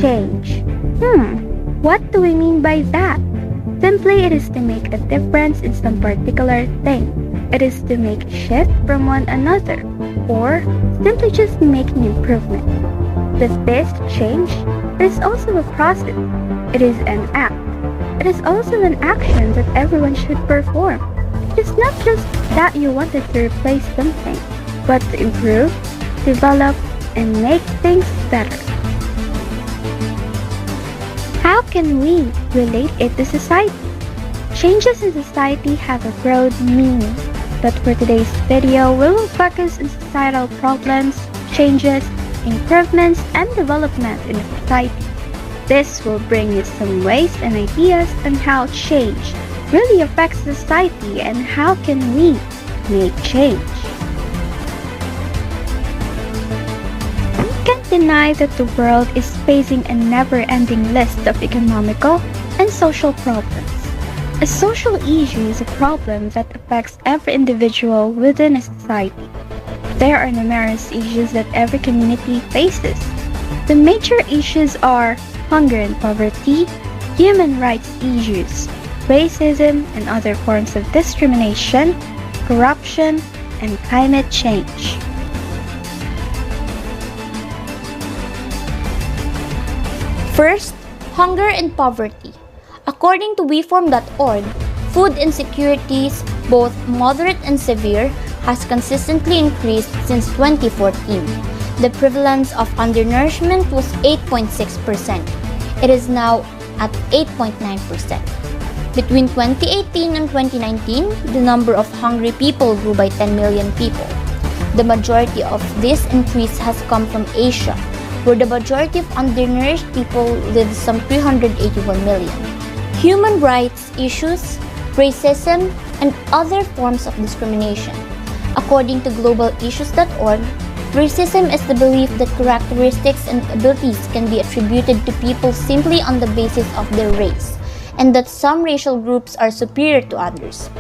change. What do we mean by that? Simply, it is to make a difference in some particular thing. It is to make a shift from one another, or simply just making improvement. With this change, it is also a process. It is an act. It is also an action that everyone should perform. It is not just that you wanted to replace something, but to improve, develop, and make things better. How can we relate it to society? Changes in society have a broad meaning, but for today's video, we will focus on societal problems, changes, improvements, and development in a society. This will bring you some ways and ideas on how change really affects society and how can we make change. We can't deny that the world is facing a never-ending list of economical and social problems. A social issue is a problem that affects every individual within a society. There are numerous issues that every community faces. The major issues are hunger and poverty, human rights issues, racism and other forms of discrimination, corruption, and climate change. First, hunger and poverty. According to WeForm.org, food insecurities, both moderate and severe, has consistently increased since 2014. The prevalence of undernourishment was 8.6%. It is now at 8.9%. Between 2018 and 2019, the number of hungry people grew by 10 million people. The majority of this increase has come from Asia, where the majority of undernourished people live some 381 million. Human rights issues, racism, and other forms of discrimination. According to GlobalIssues.org, racism is the belief that characteristics and abilities can be attributed to people simply on the basis of their race, and that some racial groups are superior to others.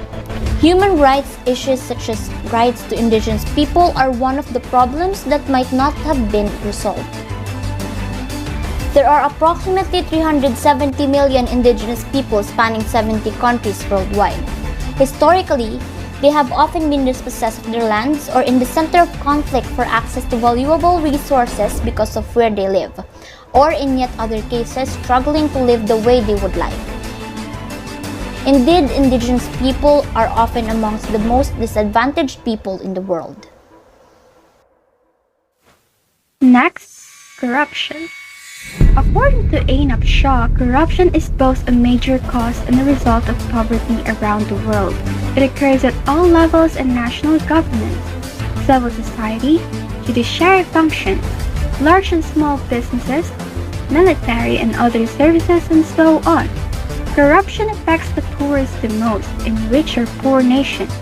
Human rights issues such as rights to indigenous people are one of the problems that might not have been resolved. There are approximately 370 million indigenous people spanning 70 countries worldwide. Historically, they have often been dispossessed of their lands or in the center of conflict for access to valuable resources because of where they live, or in yet other cases, struggling to live the way they would like. Indeed, indigenous people are often amongst the most disadvantaged people in the world. Next, corruption. According to Einab Shaw, corruption is both a major cause and a result of poverty around the world. It occurs at all levels in national governments, civil society, judiciary functions, large and small businesses, military and other services, and so on. Corruption affects the poorest the most in rich or poor nations,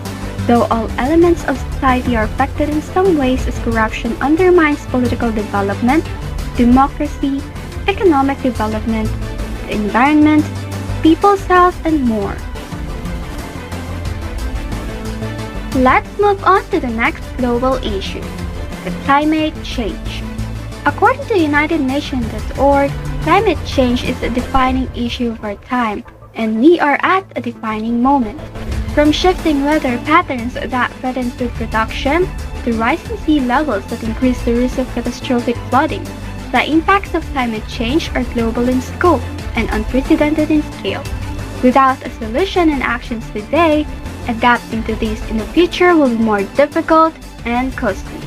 though all elements of society are affected in some ways as corruption undermines political development, democracy, economic development, the environment, people's health, and more. Let's move on to the next global issue, the climate change. According to UnitedNations.org, climate change is a defining issue of our time, and we are at a defining moment. From shifting weather patterns that threaten food production to rising sea levels that increase the risk of catastrophic flooding, the impacts of climate change are global in scope and unprecedented in scale. Without a solution and actions today, adapting to these in the future will be more difficult and costly.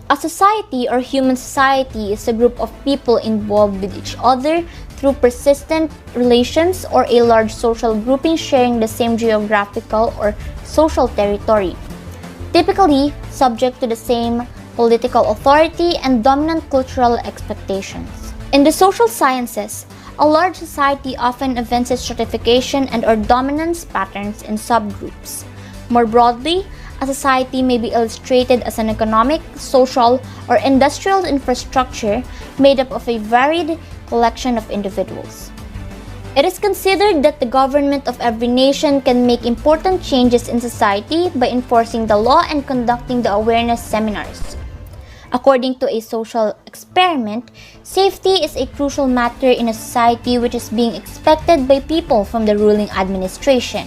A society or human society is a group of people involved with each other through persistent relations or a large social grouping sharing the same geographical or social territory, typically subject to the same political authority and dominant cultural expectations. In the social sciences, a large society often evinces stratification and/or dominance patterns in subgroups. More broadly, a society may be illustrated as an economic, social, or industrial infrastructure made up of a varied collection of individuals. It is considered that the government of every nation can make important changes in society by enforcing the law and conducting the awareness seminars. According to a social experiment, safety is a crucial matter in a society which is being expected by people from the ruling administration.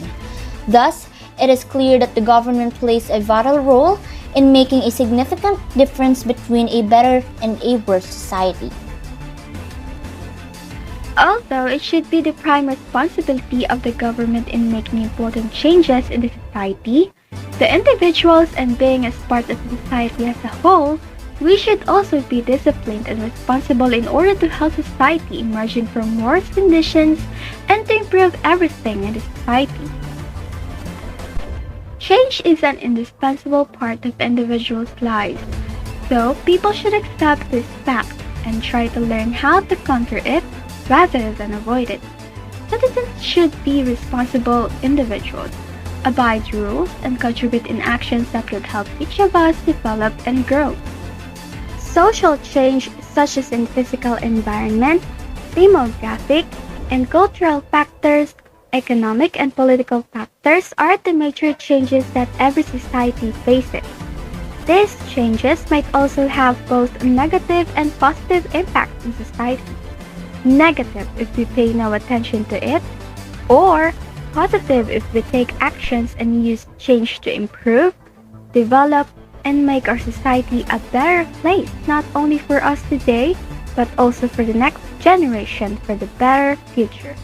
Thus, it is clear that the government plays a vital role in making a significant difference between a better and a worse society. Although it should be the prime responsibility of the government in making important changes in the society, the individuals and being as part of society as a whole, we should also be disciplined and responsible in order to help society emerging from worse conditions and to improve everything in the society. Change is an indispensable part of individuals' lives, so people should accept this fact and try to learn how to counter it rather than avoid it. Citizens should be responsible individuals, abide rules, and contribute in actions that could help each of us develop and grow. Social change, such as in physical environment, demographic, and cultural factors, economic and political factors are the major changes that every society faces. These changes might also have both negative and positive impacts in society. Negative if we pay no attention to it, or positive if we take actions and use change to improve, develop, and make our society a better place, not only for us today, but also for the next generation for the better future.